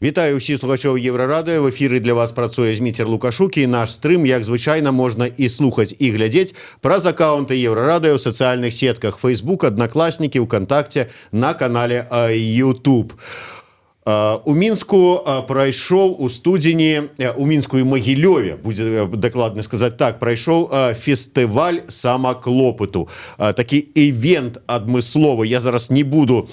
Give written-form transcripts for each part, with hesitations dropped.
Вітаю ўсіх слухачоў Еўрарадыё. В эфіры для вас працуе Зміцер Лукашук, і наш стрым, як звычайна, можна і слухаць, і глядзець праз акаунты Еўрарадыё ў сацыяльных сетках Facebook, Аднакласнікі, ВКонтакце, на канале YouTube. У Мінску прайшоў у студзені, у Мінску і Магілёве, будзе дакладна сказаць так, прайшоў фестываль самаклопыту. Такі івент адмысловы. Я зараз не буду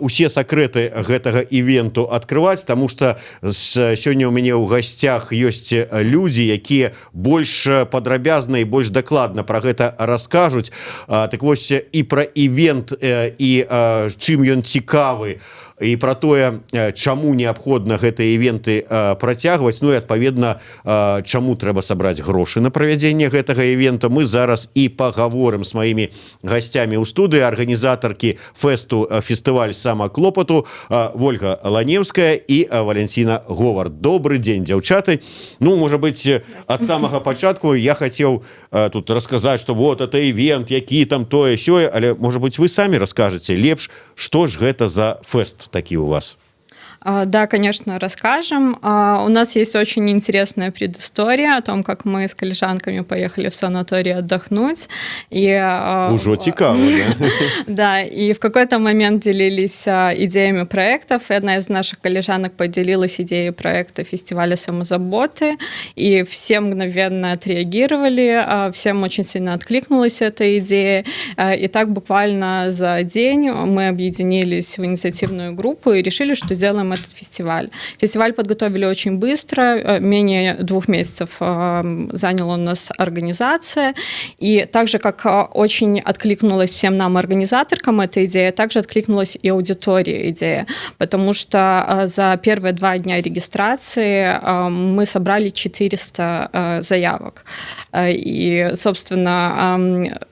усе сакрэты гэтага івенту адкрываць, таму што сёння ў мяне ў гасцях ёсць людзі, якія больш падрабязна і больш дакладна пра гэта раскажуць. Так вось, і пра івент, і чым ён цікавы, і пра тое, чаму неабходна гэтыя івенты працягваць, ну і адпаведна, чаму трэба сабраць грошы на правядзенне гэтага івента, мы зараз і пагаворым з маімі гасцямі ў студыі, арганізатаркі фэсту фестываль самаклопату Вольга Ланеўская і Валянціна Говар. Добры дзень, дзяўчаты. Ну, можа быць, ад самага пачатку я хацеў тут расказаць, што вот это івент, які там тое сёе, але, можа быць, вы самі раскажаце лепш, што ж гэта за фэст такі у вас? Да, конечно, расскажем. У нас есть очень интересная предыстория о том, как мы с коллежанками поехали в санаторий отдохнуть. Уже цікаво, да? Да, и в какой-то момент делились идеями проектов, и одна из наших коллежанок поделилась идеей проекта фестиваля самозаботы, и все мгновенно отреагировали, всем очень сильно откликнулась эта идея, и так буквально за день мы объединились в инициативную группу и решили, что сделаем этот фестиваль. Фестиваль подготовили очень быстро, менее 2 месяцев заняла у нас организация, и так же, как очень откликнулась всем нам, организаторкам, эта идея, также откликнулась и аудитории идея, потому что за первые 2 дня регистрации мы собрали 400 заявок. И, собственно,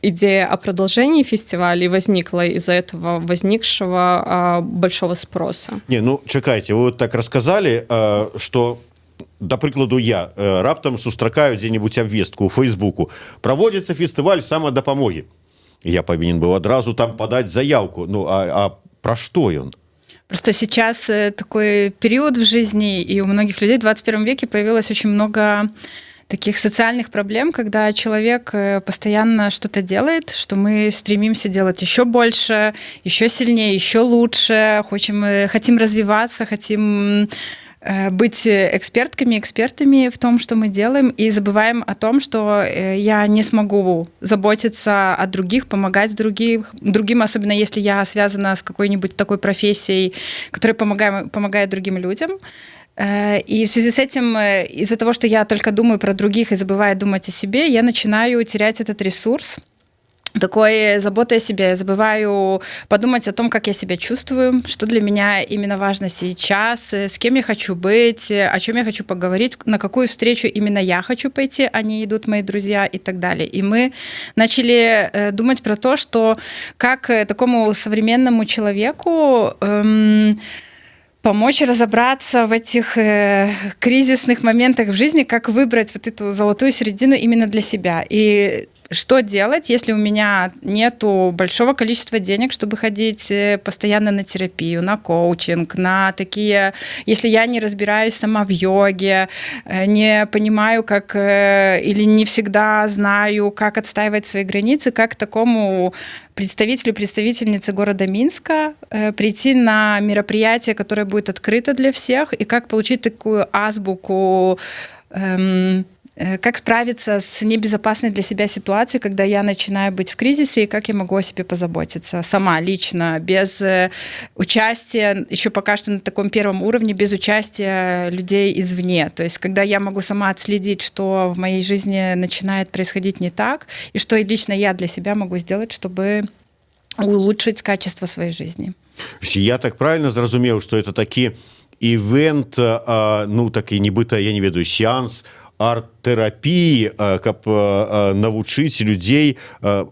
идея о продолжении фестиваля возникла из-за этого возникшего большого спроса. Не, ну, чакайте, вы вот так рассказали, что, да прыкладу, я раптам сустракаю дзе-нибудь абвестку ў Фейсбуку. Праводзіцца фестываль самадапамогі. Я павінен быў адразу там подать заявку. Ну, а про что он? Просто сейчас такой период в жизни, и у многих людей в 21 веке появилось очень много таких социальных проблем, когда человек постоянно что-то делает, что мы стремимся делать еще больше, еще сильнее, еще лучше, хотим развиваться, хотим быть экспертами в том, что мы делаем, и забываем о том, что я не смогу заботиться о других, помогать другим, особенно если я связана с какой-нибудь такой профессией, которая помогает другим людям. И в связи с этим, из-за того, что я только думаю про других и забываю думать о себе, я начинаю терять этот ресурс такой заботы о себе. Я забываю подумать о том, как я себя чувствую, что для меня именно важно сейчас, с кем я хочу быть, о чем я хочу поговорить, на какую встречу именно я хочу пойти, а не идут мои друзья и так далее. И мы начали думать про то, что как такому современному человеку помочь разобраться в этих кризисных моментах в жизни, как выбрать вот эту золотую середину именно для себя. И что делать, если у меня нету большого количества денег, чтобы ходить постоянно на терапию, на коучинг, на такие... Если я не разбираюсь сама в йоге, не понимаю, как... или не всегда знаю, как отстаивать свои границы, как такому представительнице города Минска прийти на мероприятие, которое будет открыто для всех, и как получить такую азбуку, как справиться с небезопасной для себя ситуацией, когда я начинаю быть в кризисе, и как я могу о себе позаботиться сама, лично, без участия, еще пока что на таком первом уровне, без участия людей извне. То есть когда я могу сама отследить, что в моей жизни начинает происходить не так, и что лично я для себя могу сделать, чтобы улучшить качество своей жизни. Я так правильно зразумеў, что это такі івент, ну, такі нібыта, я не ведаю, сеанс, арт тэрапіі, каб навучыць людзей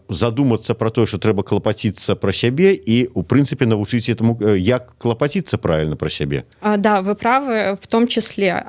задумацца про тое, што трэба клапаціцца пра сябе і у прынцыпе навучыць этому, як клапаціцца правильно про сябе. Да, вы правы, в том числе.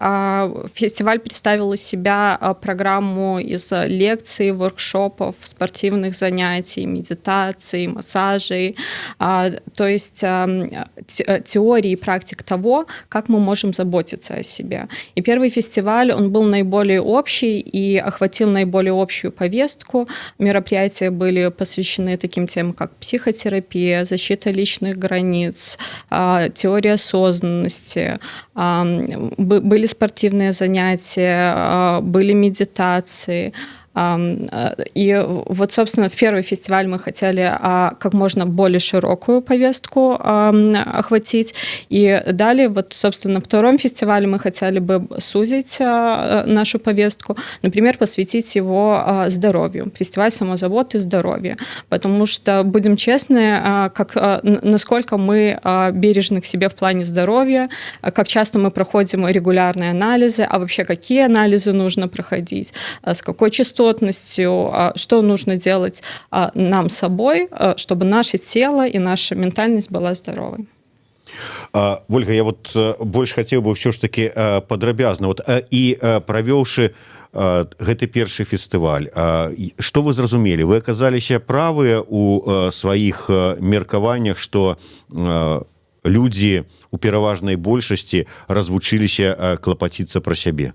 Фестиваль представил из себя программу из лекций, воркшопов, спортивных занятий, медитаций, массажей, то есть теории и практик того, как мы можем заботиться о себе. И первый фестиваль, он был наиболее общий и охватил наиболее общую повестку. Мероприятия были посвящены таким темам, как психотерапия, защита личных границ, теория осознанности, были спортивные занятия, были медитации. И вот, собственно, в первый фестиваль мы хотели как можно более широкую повестку охватить. И далее, вот, собственно, в втором фестивале мы хотели бы сузить нашу повестку, например, посвятить его здоровью. Фестиваль самозаботы и здоровья. Потому что, будем честны, насколько мы бережны к себе в плане здоровья, как часто мы проходим регулярные анализы, а вообще какие анализы нужно проходить, с какой частотой, что нужно делать нам собой, чтобы наше тело и наша ментальность была здоровой. Ольга, я вот больш хацеў бы ўсё ж таки падрабязна і правёўшы гэты першы фестываль, што вы зразумелі? Вы аказаліся правыя у сваіх меркаваннях, што людзі у пераважнай большасці развучыліся клапаціцца пра сябе?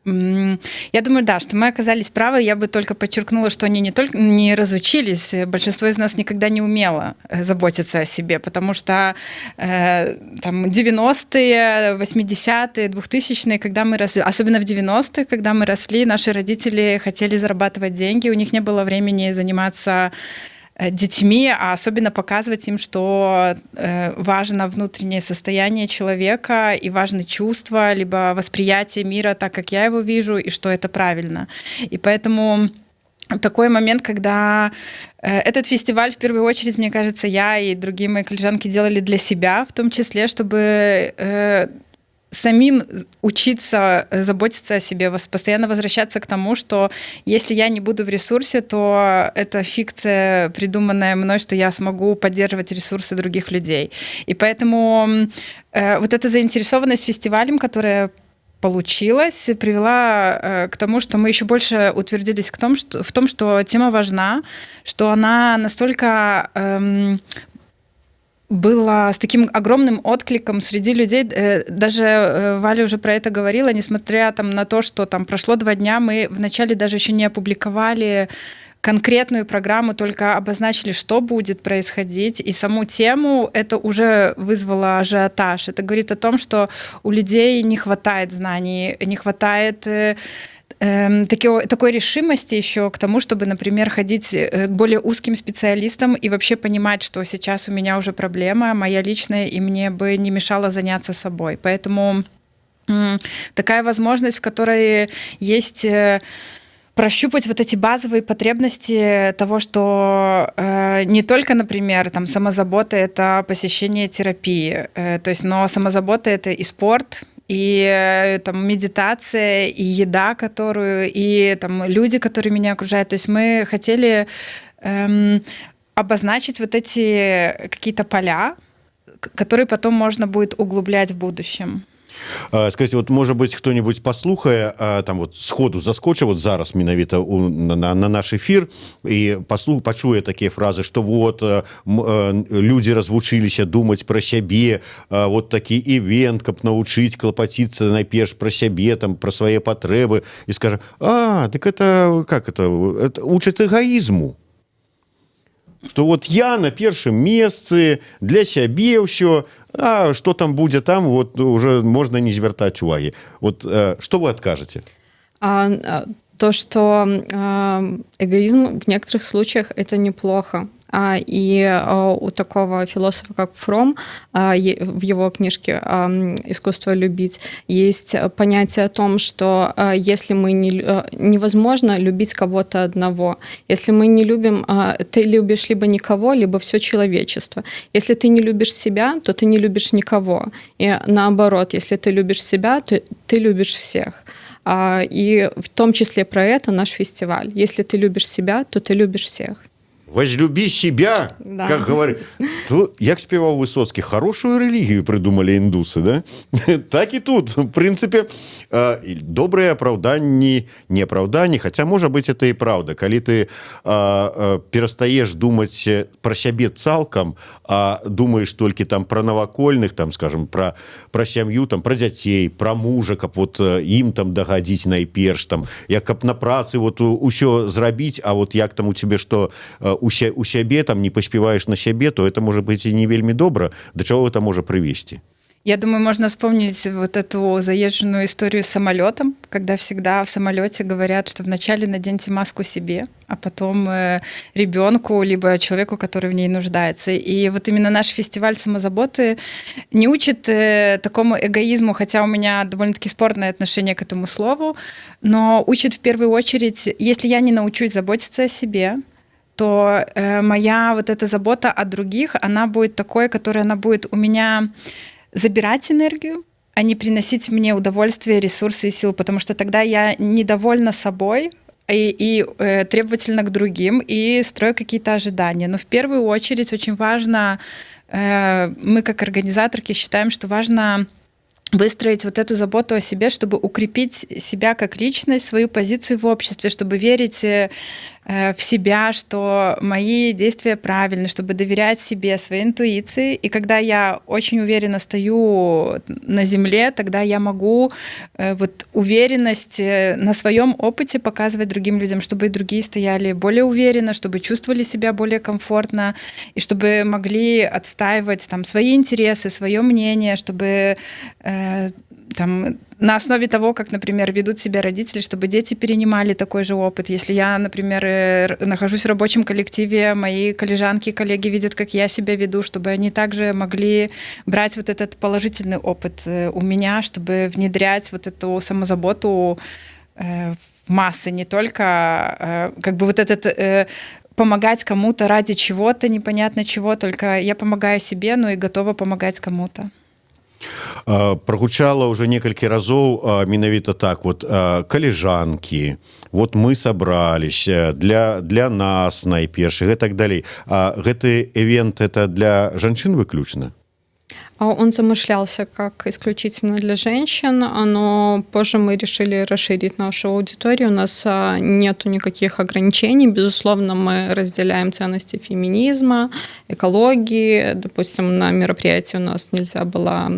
Я думаю, да, что мы оказались правы. Я бы только подчеркнула, что они не разучились. Большинство из нас никогда не умело заботиться о себе, потому что там 90-е, 80-е, 2000-е, когда мы росли, особенно в 90-х, когда мы росли, наши родители хотели зарабатывать деньги, у них не было времени заниматься детьми, а особенно показывать им, что важно внутреннее состояние человека и важны чувства, либо восприятие мира так, как я его вижу, и что это правильно. И поэтому такой момент, когда этот фестиваль, в первую очередь, мне кажется, я и другие мои коллежанки делали для себя, в том числе, чтобы самим учиться заботиться о себе, постоянно возвращаться к тому, что если я не буду в ресурсе, то это фикция, придуманная мной, что я смогу поддерживать ресурсы других людей. И поэтому вот эта заинтересованность фестивалем, которая получилась, привела к тому, что мы еще больше утвердились в том, что тема важна, что она настолько было с таким огромным откликом среди людей. Даже Валя уже про это говорила, несмотря там, на то, что там прошло 2 дня, мы вначале даже еще не опубликовали конкретную программу, только обозначили, что будет происходить, и саму тему это уже вызвало ажиотаж. Это говорит о том, что у людей не хватает знаний, не хватает такой решимости еще к тому, чтобы, например, ходить к более узким специалистам и вообще понимать, что сейчас у меня уже проблема моя личная, и мне бы не мешало заняться собой. Поэтому такая возможность, в которой есть прощупать вот эти базовые потребности того, что не только, например, там, самозабота — это посещение терапии, то есть, но самозабота — это и спорт, и там медитация, и еда, и там люди, которые меня окружают. То есть мы хотели обозначить вот эти какие-то поля, которые потом можно будет углублять в будущем. Скажите, вот, может быть, кто-нибудь послухае, там вот сходу заскочыў вот зараз менавіта на наш эфир и пачуе такие фразы, что вот люди развучыліся думать про сябе, вот такі івент, каб навучыць клапаціцца найперш про сябе, там, про свае патрэбы, и скажа: так это, как это учит эгоизму. Что вот я на першым месцы, для сябе ўсё, а что там будзе там, вот уже можно не звяртаць увагі. Вот что вы откажете? То, что эгоизм в некоторых случаях это неплохо. И у такого философа, как Фром, в его книжке «Искусство любить» есть понятие о том, что если мы невозможно любить кого-то одного. Если мы не любим, ты любишь либо никого, либо все человечество. Если ты не любишь себя, то ты не любишь никого. И наоборот, если ты любишь себя, то ты любишь всех. И в том числе про это наш фестиваль. Если ты любишь себя, то ты любишь всех. Возлюби себя, Да. как говорит. То, як спевал Высоцкий, хорошую религию придумали индусы, да? Так и тут. В принципе, добрые оправданні, не оправданні, хотя, может быть, это и правда. Коли ты перестаешь думать про себе цалком, а думаешь только там про новокольных, там, скажем, про сям'ю, там, про детей, про мужа, как вот им там догодить найперш, там, як каб на працы вот усё зрабіць, а вот як там у тебе что у сябе там не паспеваешь на сябе, то это может быть и не вельмі добра. До чего это может привести? Я думаю, можно вспомнить вот эту заезженную историю с самолетом, когда всегда в самолете говорят, что вначале наденьте маску себе, а потом ребенку, либо человеку, который в ней нуждается. И вот именно наш фестиваль самозаботы не учит такому эгоизму, хотя у меня довольно-таки спорное отношение к этому слову, но учит в первую очередь, если я не научусь заботиться о себе, то моя вот эта забота о других, она будет такой, которая она будет у меня забирать энергию, а не приносить мне удовольствие, ресурсы и силы, потому что тогда я недовольна собой и требовательна к другим, и строю какие-то ожидания. Но в первую очередь очень важно, мы как организаторки считаем, что важно выстроить вот эту заботу о себе, чтобы укрепить себя как личность, свою позицию в обществе, чтобы верить в себя, что мои действия правильны, чтобы доверять себе, своей интуиции. И когда я очень уверенно стою на земле, тогда я могу вот уверенность на своем опыте показывать другим людям, чтобы и другие стояли более уверенно, чтобы чувствовали себя более комфортно, и чтобы могли отстаивать там свои интересы, свое мнение, чтобы там, на основе того, как, например, ведут себя родители, чтобы дети перенимали такой же опыт. Если я, например, нахожусь в рабочем коллективе, мои коллежанки и коллеги видят, как я себя веду, чтобы они также могли брать вот этот положительный опыт у меня, чтобы внедрять вот эту самозаботу в массы, не только как бы вот этот помогать кому-то ради чего-то, непонятно чего, только я помогаю себе, но и готова помогать кому-то. Прогучала уже некалькі разоў менавіта так вот калежанкі, вот мы собрались для нас найперш и так далей. Гэты ивент это для жанчын выключна? Он замышлялся как исключительно для женщин, но позже мы решили расширить нашу аудиторию. У нас нету никаких ограничений. Безусловно, мы разделяем ценности феминизма, экологии. Допустим, на мероприятии у нас нельзя было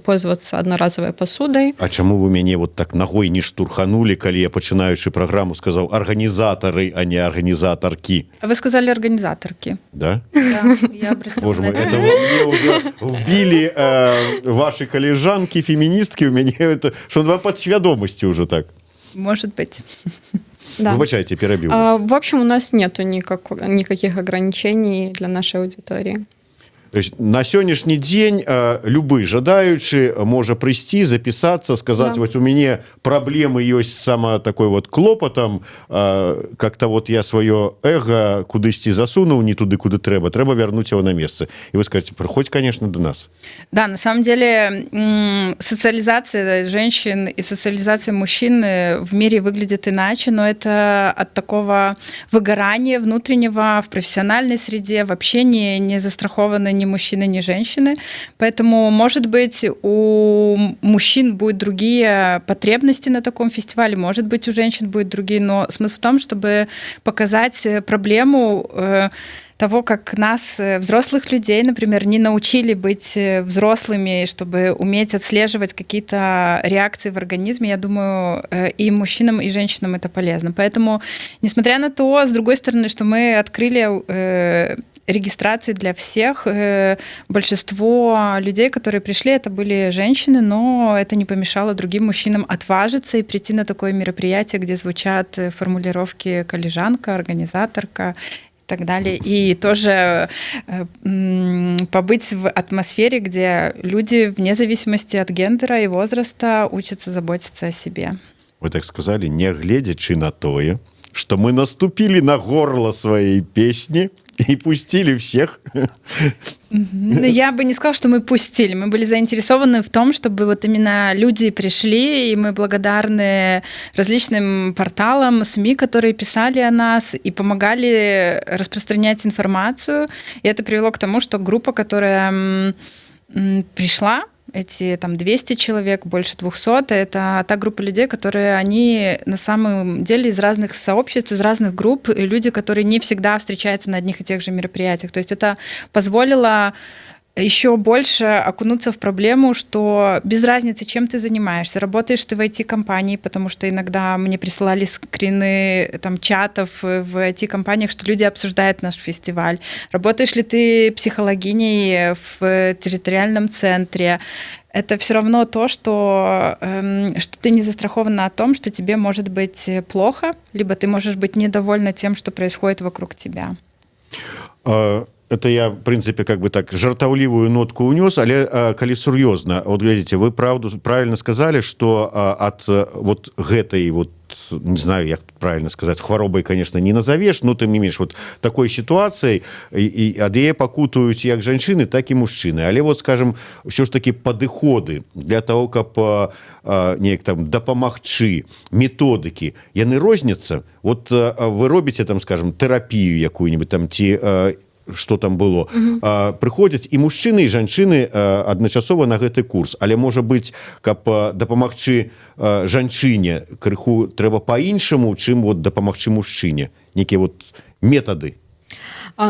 пользоваться одноразовой посудой. А чаму вы мяне вот так ногой не штурханули, калі я, пачынаючы праграму, сказаў арганізатары, а не арганізатаркі? Вы сказали организаторки. Да? Да, я обратила Боже на мой, это это вы уже вбили ваши коллежанки, феминистки, у меня это, что на подсвядомости уже так. Может быть. Да. Выбачайте, перебил. В общем, у нас нету никаких ограничений для нашей аудитории. То есть на сённяшні дзень любы жадаючы можа прыйсці, запісацца, сказаць, Да. вот у мяне праблемы ёсць сама такой вот клопатам, как-то вот я сваё эго кудысьці засунуў не туды, куды трэба вярнуць его на месца. И вы скажете, прыходзь, конечно, до нас. Да, на самом деле социализация женщин и социализация мужчин в мире выглядит иначе, но это от такого выгорания внутреннего в профессиональной среде, в общении не застрахованы ни мужчины, ни женщины. Поэтому, может быть, у мужчин будут другие потребности на таком фестивале, может быть, у женщин будут другие, но смысл в том, чтобы показать проблему того, как нас, взрослых людей, например, не научили быть взрослыми, чтобы уметь отслеживать какие-то реакции в организме. Я думаю, и мужчинам, и женщинам это полезно. Поэтому, несмотря на то, с другой стороны, что мы открыли регистрации для всех, большинство людей, которые пришли, это были женщины, но это не помешало другим мужчинам отважиться и прийти на такое мероприятие, где звучат формулировки «коллежанка», «организаторка», и так далее. И тоже побыть в атмосфере, где люди вне зависимости от гендера и возраста учатся заботиться о себе. Вы так сказали, не глядячи на тое, что мы наступили на горло своей песни, И пустили всех. Ну, я бы не сказала, что мы пустили. Мы были заинтересованы в том, чтобы вот именно люди пришли, и мы благодарны различным порталам, СМИ, которые писали о нас и помогали распространять информацию. И это привело к тому, что группа, которая пришла, эти там 200 человек, больше 200, это та группа людей, которые они на самом деле из разных сообществ, из разных групп, и люди, которые не всегда встречаются на одних и тех же мероприятиях. То есть это позволило еще больше окунуться в проблему, что без разницы, чем ты занимаешься. Работаешь ты в IT-компании, потому что иногда мне присылали скрины там, чатов в IT-компаниях, что люди обсуждают наш фестиваль. Работаешь ли ты психологиней в территориальном центре? Это все равно то, что ты не застрахована о том, что тебе может быть плохо, либо ты можешь быть недовольна тем, что происходит вокруг тебя. Это я, в принципе, как бы так жартаўлівую нотку унёс, але калі сур'ёзна, вот глядзіце, вы правильно сказали, что от вот гэтай вот, не знаю, як правильно сказать, хваробай, конечно, не назовешь, но тым не менш вот такой ситуацией і ад яе пакутаюць як жанчыны, так і мужчыны. Але вот, скажем, ўсё ж таки падыходы для того, каб неяк там дапамагчы, методыкі, яны розняцца. Вот вы робіце там, скажем, тэрапію якую-нибудь там ці что там было, прыходзяць і мужчыны і жанчыны адначасова на гэты курс, але можа быць, каб дапамагчы жанчыне крыху трэба по-іншаму, чым вот дапамагчы мужчыне, некія вот метады.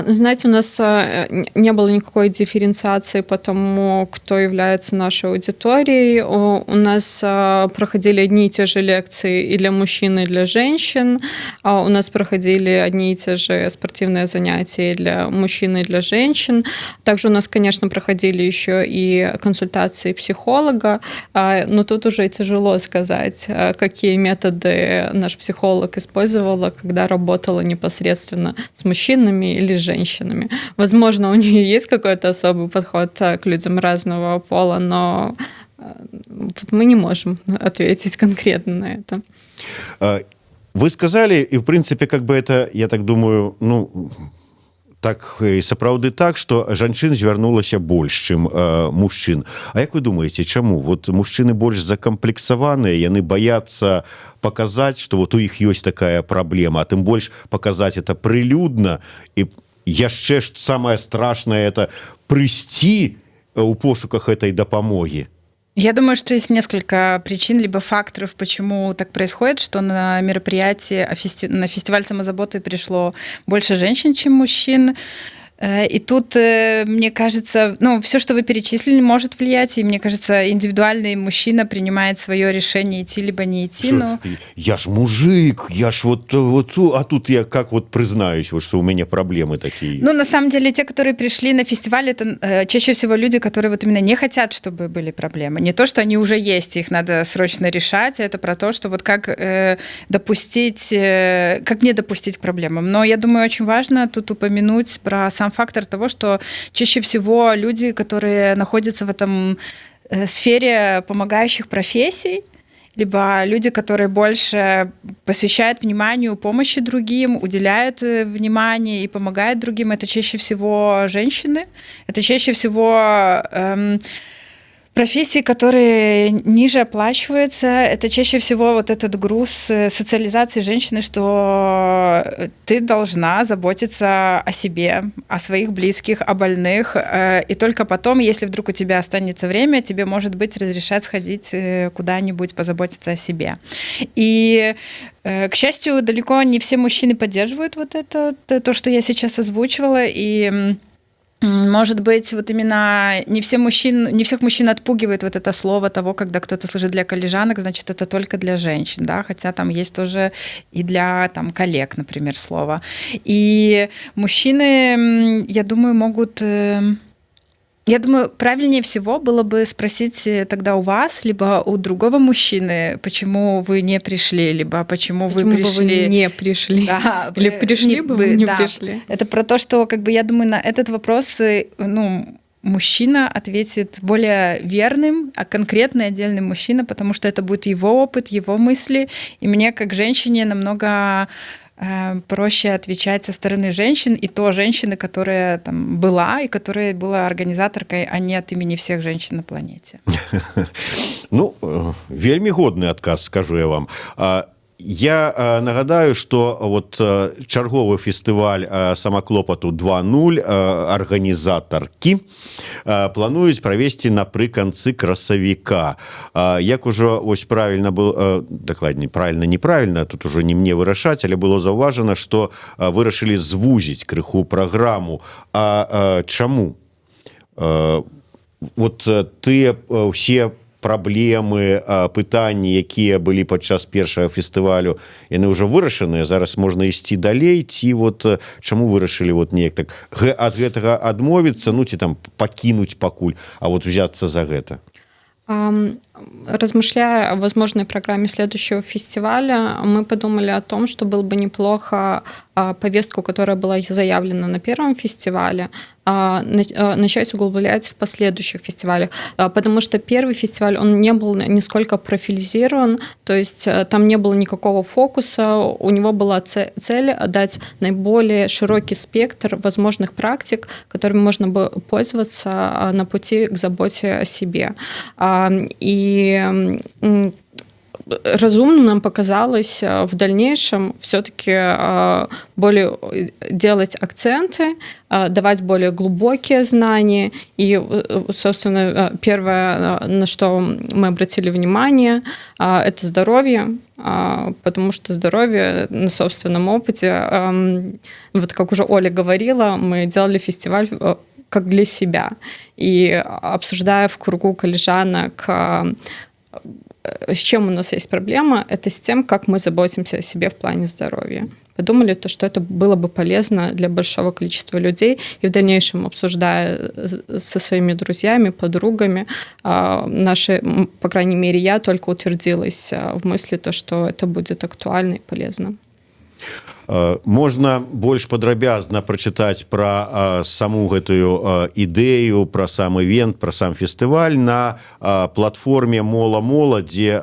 Знаете, у нас не было никакой дифференциации по тому, кто является нашей аудиторией. У нас проходили одни и те же лекции и для мужчин, и для женщин. У нас проходили одни и те же спортивные занятия и для мужчин, и для женщин. Также у нас, конечно, проходили еще и консультации психолога. Но тут уже тяжело сказать, какие методы наш психолог использовала, когда работала непосредственно с мужчинами или с женщинами. Возможно, у нее есть какой-то особый подход к людям разного пола, но мы не можем ответить конкретно на это. Вы сказали, и в принципе, как бы это, я так думаю, ну, так і сапраўды так, што жанчын звярнулася больш, чым мужчын. А як вы думаеце, чаму? Вот мужчыны больш закамплексаваныя, яны баяцца паказаць, што вот у іх ёсць такая праблема, а тым больш паказаць это прылюдна, і яшчэ ж самае страшнае это прыйсці ў пошуках этой дапамогі. Я думаю, что есть несколько причин, либо факторов, почему так происходит, что на мероприятие, на фестиваль самозаботы пришло больше женщин, чем мужчин. И тут, мне кажется, ну, все, что вы перечислили, может влиять. И мне кажется, индивидуальный мужчина принимает свое решение, идти либо не идти. Но... Я ж мужик, я ж вот, а тут я как вот признаюсь, вот, что у меня проблемы такие. Ну, на самом деле, те, которые пришли на фестиваль, это чаще всего люди, которые вот именно не хотят, чтобы были проблемы. Не то, что они уже есть, их надо срочно решать, это про то, что вот как допустить, как не допустить к проблемам. Но я думаю, очень важно тут упомянуть про сам фактор того, что чаще всего люди, которые находятся в этом сфере помогающих профессий, либо люди, которые больше посвящают вниманию помощи другим, уделяют внимание и помогают другим, это чаще всего женщины, это чаще всего профессии, которые ниже оплачиваются, это чаще всего вот этот груз социализации женщины, что ты должна заботиться о себе, о своих близких, о больных, и только потом, если вдруг у тебя останется время, тебе, может быть, разрешат сходить куда-нибудь, позаботиться о себе. И, к счастью, далеко не все мужчины поддерживают вот это, то, что я сейчас озвучивала, и может быть, вот именно не всех мужчин отпугивает вот это слово того, когда кто-то служит для коллежанок, значит, это только для женщин, да, хотя там есть тоже и для там коллег, например, слово. И мужчины, я думаю, могут... Я думаю, правильнее всего было бы спросить тогда у вас, либо у другого мужчины, почему вы не пришли, либо почему вы пришли. Бы вы не пришли. Да, или пришли бы вы не пришли. Это про то, что, как бы, я думаю, на этот вопрос, ну, мужчина ответит более верным, а конкретный отдельный мужчина, потому что это будет его опыт, его мысли. И мне, как женщине, намного проще отвечать со стороны женщин, и то женщины, которая там была, и которая была организаторкой, а не от имени всех женщин на планете. Ну, вельмі годны адказ, скажу я вам. Я нагадаю, што вот чарговы фестываль самаклопату 2.0 арганізатаркі плануюць правесці напрыканцы красавіка. Як ужо вось правільна было, дакладней, правільна, неправільна, тут ужо не мне вырашаць, але было заўважана, што вырашылі звузіць крыху праграму. А чаму? Вот тыя ўсе праблемы, пытанні, якія былі падчас першага фестывалю, яны ўжо вырашаныя, зараз можна ісці далей, ці вот чаму вырашылі вот неяк так ад гэтага адмовіцца, ну ці там пакінуць пакуль, а вот взяться за гэта? Размышляя о возможной программе следующего фестиваля, мы подумали о том, что было бы неплохо повестку, которая была заявлена на первом фестивале, начать углублять в последующих фестивалях. Потому что первый фестиваль, он не был нисколько профилизирован, то есть там не было никакого фокуса, у него была цель дать наиболее широкий спектр возможных практик, которыми можно было пользоваться на пути к заботе о себе. И разумно нам показалось в дальнейшем все-таки более делать акценты, давать более глубокие знания. И, собственно, первое, на что мы обратили внимание, это здоровье, потому что здоровье на собственном опыте, вот как уже Оля говорила, мы делали фестиваль как для себя. И обсуждая в кругу коллежанок, с чем у нас есть проблема, это с тем, как мы заботимся о себе в плане здоровья. Подумали, что это было бы полезно для большого количества людей, и в дальнейшем, обсуждая со своими друзьями, подругами, наши, по крайней мере, я только утвердилась в мысли, что это будет актуально и полезно. Можна больш падрабязна прачытаць пра саму гэтую ідэю, пра сам івент, пра сам фестываль на платформе Мола-Мола, дзе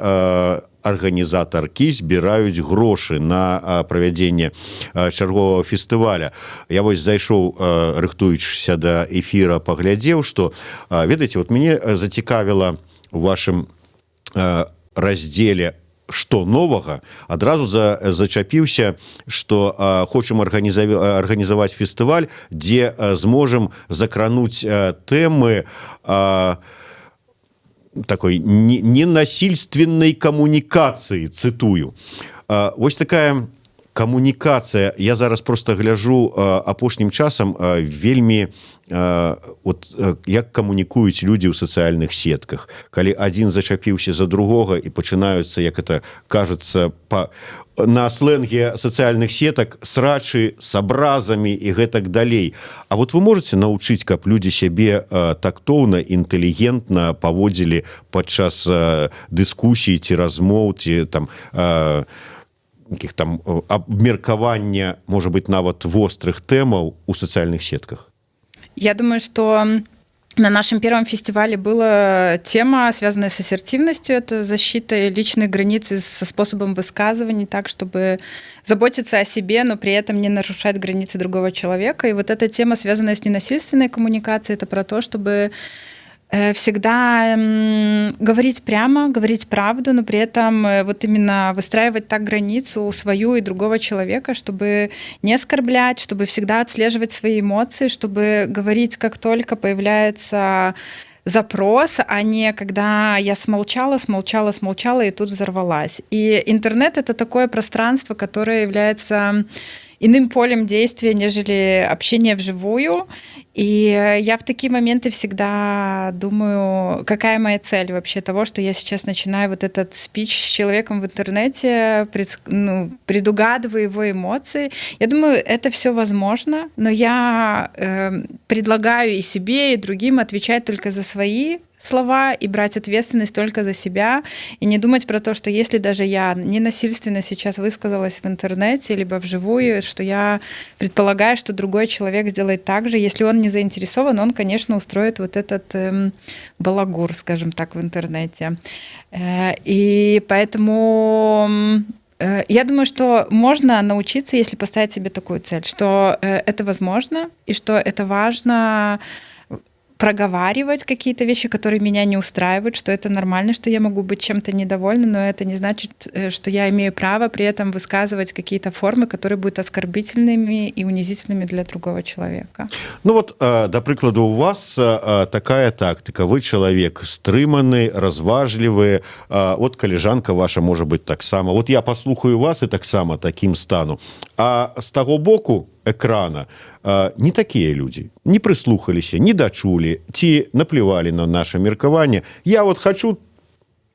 арганізатаркі збіраюць грошы на правядзенне чарговага фестываля. Я вось зайшоў, рыхтуючыся да эфіра, паглядзеў, што, ведаеце, вот мяне зацікавіла у вашым раздзеле «Што новага?», адразу зачапіўся, што хочам арганізаваць фестываль, дзе зможам закрануць тэмы такой ненасильственной коммуникации, цитую. Вось такая камунікацыя, я зараз просто гляжу апошнім часам вельмі вот як камунікуюць людзі ў сацыяльных сетках, калі адзін зачапіўся за другога і пачынаюцца, як это кажется на сленге сацыяльных сетак, срачы с абразамі і гэтак далей. А вот вы можете научыць, каб людзі сябе тактоўна, інтэлігентна паводзілі падчас дыскусій ці размоў, ці там якіх там абмеркавання, можа быть, нават вострых тэмаў у сацыяльных сетках? Я думаю, что на нашем первом фестивале была тема, связанная с ассертивностью, это защита личных границ со способом высказываний, так, чтобы заботиться о себе, но при этом не нарушать границы другого человека. И вот эта тема, связанная с ненасильственной коммуникацией, это про то, чтобы всегда говорить прямо, говорить правду, но при этом вот именно выстраивать так границу свою и другого человека, чтобы не оскорблять, чтобы всегда отслеживать свои эмоции, чтобы говорить, как только появляется запрос, а не когда я смолчала, и тут взорвалась. И интернет — это такое пространство, которое является иным полем действия, нежели общение вживую. И я в такие моменты всегда думаю, какая моя цель вообще того, что я сейчас начинаю вот этот спич с человеком в интернете, предугадываю его эмоции. Я думаю, это все возможно, но я предлагаю и себе, и другим отвечать только за свои слова и брать ответственность только за себя, и не думать про то, что если даже я ненасильственно сейчас высказалась в интернете, либо вживую, что я предполагаю, что другой человек сделает так же. Если он не заинтересован, он, конечно, устроит вот этот балагур, скажем так, в интернете. И поэтому Я думаю, что можно научиться, если поставить себе такую цель, что это возможно, и что это важно проговаривать какие-то вещи, которые меня не устраивают, что это нормально, что я могу быть чем-то недовольна, но это не значит, что я имею право при этом высказывать какие-то формы, которые будут оскорбительными и унизительными для другого человека. Ну вот, да прыкладу, у вас такая тактика. Вы человек стрыманы, разважлівы. Вот каліжанка ваша можа быць таксама. Вот я паслухаю вас і таксама такім стану. А з таго боку экрана не такія людзі не прыслухаліся, не дачулі ці наплевалі на наше меркаванне. Я вот хочу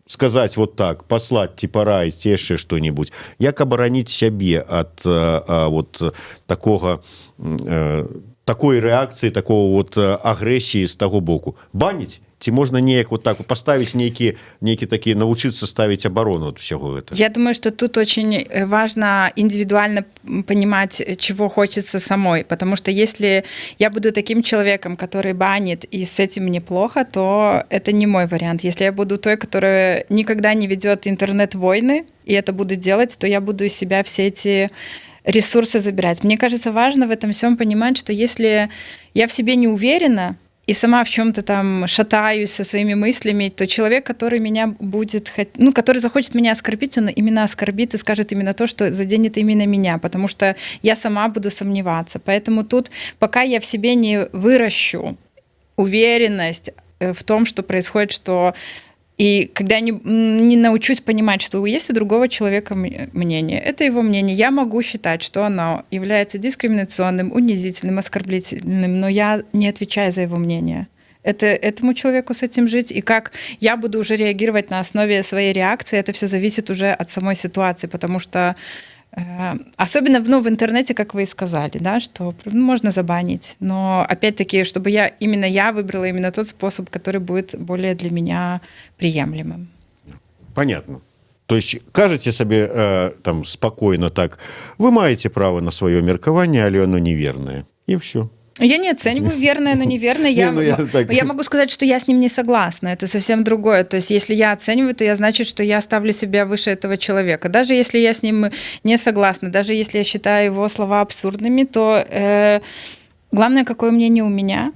сказаць вот так, паслаць ці параіць ці яшчэ што-нибудь, як абараніць сябе ад вот такога такой рэакцыі, такого вот агрэсіі з таго боку. Баніць? Ці можна неяк вот так поставить некие такие, научиться ставить оборону от всего этого? Я думаю, что тут очень важно индивидуально понимать, чего хочется самой, потому что если я буду таким человеком, который банит, и с этим мне плохо, то это не мой вариант. Если я буду той, которая никогда не ведет интернет-войны, и это буду делать, то я буду из себя все эти ресурсы забирать. Мне кажется, важно в этом всем понимать, что если я в себе не уверена, и сама в чем-то там шатаюсь со своими мыслями, то человек, который меня будет, который захочет меня оскорбить, он именно оскорбит и скажет именно то, что заденет именно меня, потому что я сама буду сомневаться. Поэтому тут, пока я в себе не выращу уверенность в том, что происходит, что... И когда я не научусь понимать, что есть у другого человека мнение, это его мнение, я могу считать, что оно является дискриминационным, унизительным, оскорбительным, но я не отвечаю за его мнение. Это этому человеку с этим жить. И как я буду уже реагировать на основе своей реакции, это все зависит уже от самой ситуации, потому что особенно в интернете, как вы и сказали, да, что можно забанить, но опять-таки, чтобы я выбрала именно тот способ, который будет более для меня приемлемым. Понятно. То есть кажете себе там спокойно так, вы маете право на свое меркаванне, але оно неверное, и все. Я не оцениваю верное, но неверное. Я могу сказать, что я с ним не согласна. Это совсем другое. То есть если я оцениваю, то значит, что я ставлю себя выше этого человека. Даже если я с ним не согласна, даже если я считаю его слова абсурдными, то главное, какое мнение у меня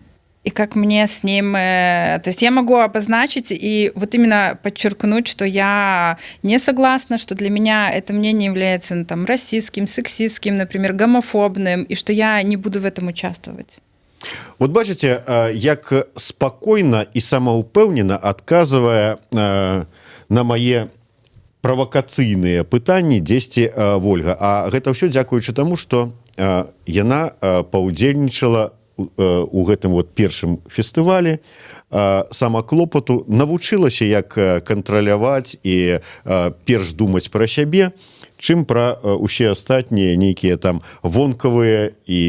и как мне с ним... То есть я могу обозначить и вот именно подчеркнуть, что я не согласна, что для меня это мнение является там, расистским, сексистским, например, гомофобным, и что я не буду в этом участвовать. Вот бачите, як спокойно и самоупэўнена адказвае на мае правакацыйныя пытанні дзесьці Вольга. А гэта ўсё дзякуючы таму, што яна паўдзельнічала у гэтым вот першым фестывалі сама клопату, навучылася як кантраляваць і перш думаць пра сябе, чым пра усе астатнія нейкія там вонкавыя і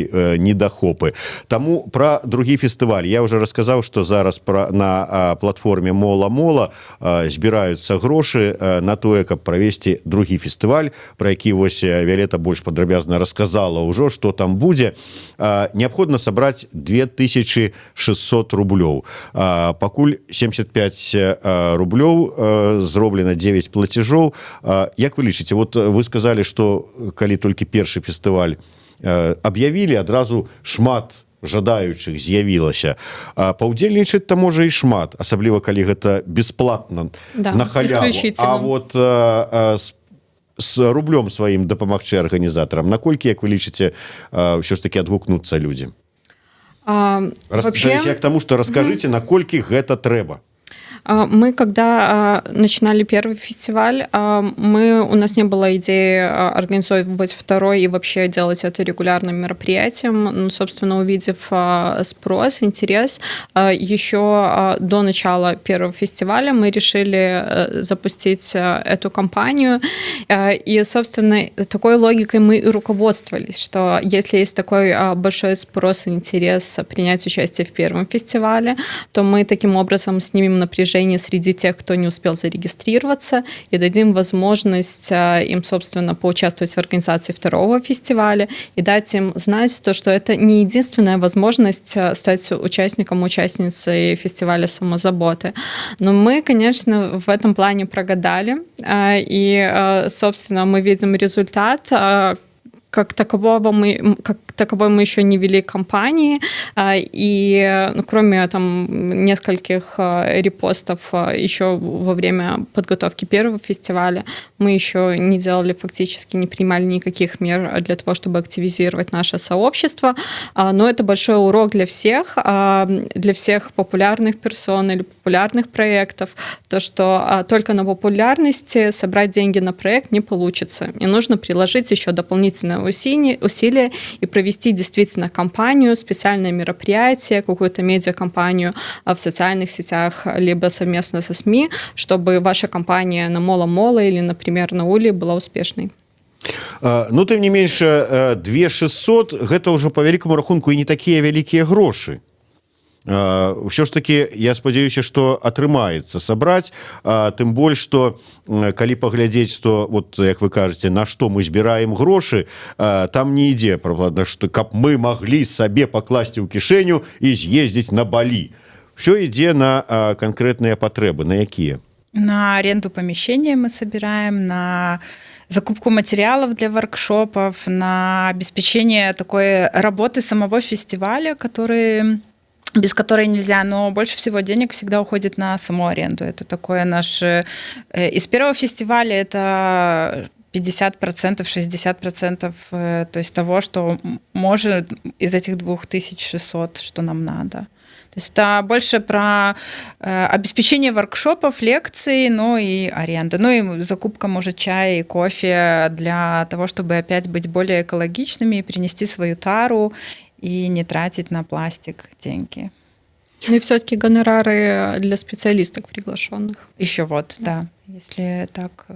недахопы. Таму пра другі фестываль. Я уже расказаў, што зараз на платформе Мола-Мола збіраюцца грошы на тое, каб правесці другі фестываль, пра які вось Віолетта больш падрабязна расказала ўжо, што там будзе. Неабходна сабраць 2600 рублёў. Пакуль 75 рублёў, зроблена 9 плацежоў. Як вы лічыце, вот вы сказали, что калі толькі першы фестываль аб'явілі, адразу шмат жадаючых з'явілася. Паўдзельнічаць-то можа і шмат, асабліва калі гэта бесплатна, да, на халяву. А вот с рублём сваім дапамагчы арганізатарам, наколькі, як вы лічыце, ўсё ж таки адгукнуцца людзі? Вообще... К тому, что расскажите, наколькі гэта трэба. Мы, когда начинали первый фестиваль, у нас не было идеи организовывать второй и вообще делать это регулярным мероприятием. Ну, собственно, увидев спрос, интерес, еще до начала первого фестиваля мы решили запустить эту кампанию. И, собственно, такой логикой мы и руководствовались, что если есть такой большой спрос и интерес принять участие в первом фестивале, то мы таким образом снимем напряжение продвижение среди тех, кто не успел зарегистрироваться, и дадим возможность им, собственно, поучаствовать в организации второго фестиваля и дать им знать то, что это не единственная возможность стать участником, участницей фестиваля самозаботы. Но мы, конечно, в этом плане прогадали, и, собственно, мы видим результат. Как таковой мы еще не вели кампании, и кроме там нескольких репостов еще во время подготовки первого фестиваля мы еще не делали, фактически не принимали никаких мер для того, чтобы активизировать наше сообщество, но это большой урок для всех популярных персон или популярных проектов, то, что только на популярности собрать деньги на проект не получится, и нужно приложить еще дополнительное усилия и провести действительно кампанию, специальное мероприятие, какую-то медиакампанию в социальных сетях, либо совместно со СМИ, чтобы ваша кампания на Мола-Мола или, например, на Улі была успешной. Ну, тым не менш, 2600 гэта ўжо по вялікаму рахунку і не такія вялікія грошы. Ўсё ж таки, я спадзяюся, што атрымаецца сабраць, тым больш, што калі паглядзець, то вот, як вы кажаце, на што мы збіраем грошы, там не ідзе правда, што каб мы маглі сабе пакласці ў кішэню і з'ездзіць на Балі. Всё ідзе на канкрэтныя патрэбы, на якія? На аренду помещения мы собираем, на закупку материалов для воркшопов, на обеспечение такой работы самого фестиваля, без которой нельзя, но больше всего денег всегда уходит на саму аренду. Это такое наше... Из первого фестиваля это 50%, 60%, то есть того, что может из этих 2600, что нам надо. То есть это больше про обеспечение воркшопов, лекций, ну и аренда. Ну и закупка, может, чая и кофе для того, чтобы опять быть более экологичными и принести свою тару и не тратить на пластик деньги. Ну и все-таки гонорары для специалисток приглашенных. Еще вот, да, если так...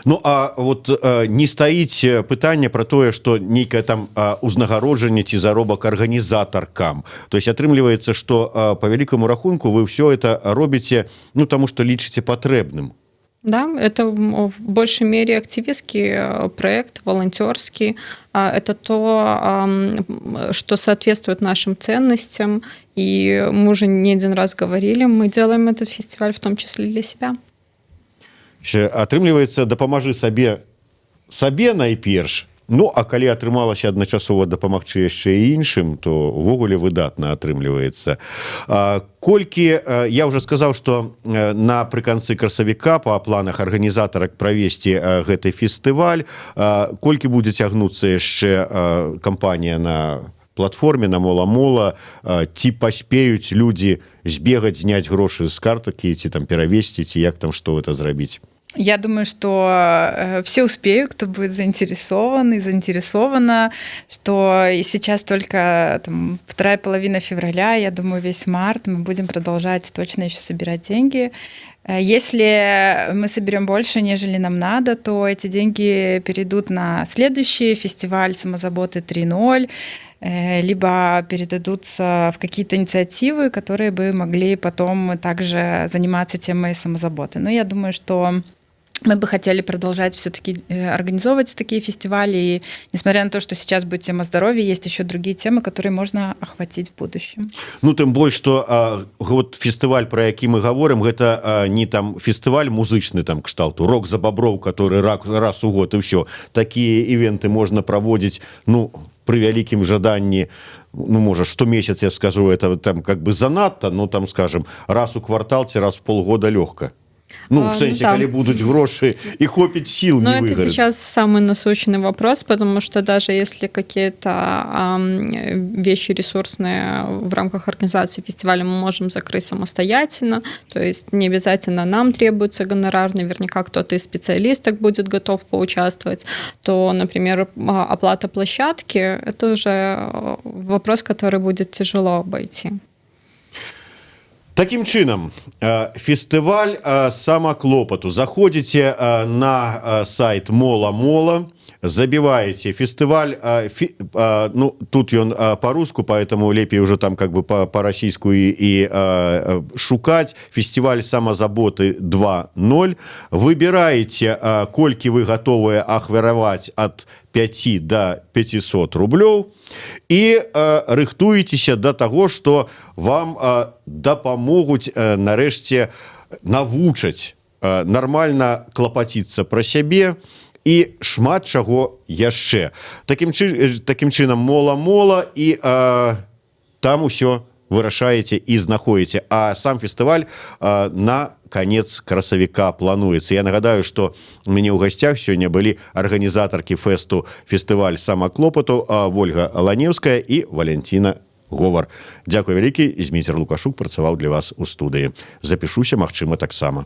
Ну, а вот не стаіць пытанне про тое, што нейкае там узнагароджанне ці заробак арганізатаркам. То есть атрымліваецца, што по вялікаму рахунку вы ўсё это робіце, ну, таму што лічыце патрэбным. Да, это в большей мере активистский проект, волонтерский. Это то, что соответствует нашим ценностям. И мы уже не один раз говорили, мы делаем этот фестиваль в том числе для себя. Атрымліваецца, дапамажы сабе найперш. Ну, а калі атрымалася адначасова дапамагчы яшчэ і іншым, то увогуле выдатна атрымліваецца. Колькі, я ўжо сказаў, што напрыканцы красавіка па планах арганізатарак правесці гэты фестываль, колькі будзе цягнуцца яшчэ кампанія на платформе, на Мола-Мола, ці паспеюць людзі збегаць, зняць грошы з карткі, ці там перавесці, ці як там што гэта зрабіць? Я думаю, что все успеют, кто будет заинтересован и заинтересована, что и сейчас только там, вторая половина февраля, я думаю, весь март мы будем продолжать точно еще собирать деньги. Если мы соберем больше, нежели нам надо, то эти деньги перейдут на следующий фестиваль самозаботы 3.0, либо передадутся в какие-то инициативы, которые бы могли потом также заниматься темой самозаботы. Но я думаю, что мы бы хотели продолжать все-таки организовывать такие фестивали. И несмотря на то, что сейчас будет тема здоровья, есть еще другие темы, которые можно охватить в будущем. Ну, тем больше, что вот фестиваль, про який мы говорим, это не там фестиваль музычный, там, кшталту, рок за бобров, который раз у год и все. Такие ивенты можно проводить, ну, при вялікім жаданні, ну, можа, штомесяц, я скажу, это там как бы занадто, но там, скажем, раз у квартал ці раз в полгода легко. Ну, в сенсе, да. Коли будут гроши и хопить сил не выиграть. Но это сейчас самый насущный вопрос, потому что даже если какие-то вещи ресурсные в рамках организации фестиваля мы можем закрыть самостоятельно, то есть не обязательно нам требуется гонорар, наверняка кто-то из специалисток будет готов поучаствовать, то, например, оплата площадки – это уже вопрос, который будет тяжело обойти. Таким чынам, фестываль самаклопату. Заходите на сайт Мола-Мола, забиваете фестиваль, ну, тут он по-русски, поэтому лепей уже там как бы по-российски и шукать. Фестиваль самозаботы 2.0. Выбираете, кольки вы готовы ахвяраваць от 5 до 500 рублёў і рыхтуецеся до того, что вам дапамогуць нарэшце навучаць нормально клапаціцца пра сябе і шмат чаго яшчэ. Такім чынам мола-мола і там усё вырашаеце і знаходзіце. А сам фестываль на конец красавіка плануецца. Я нагадаю, што у мяне ў гасцях сёння былі арганізатаркі фэсту фестываль самаклопату Вольга Ланеўская і Валянціна Говор. Дзякуй вялікі. Зміцер Лукашук працаваў для вас у студыі. Запішуся, магчыма, таксама.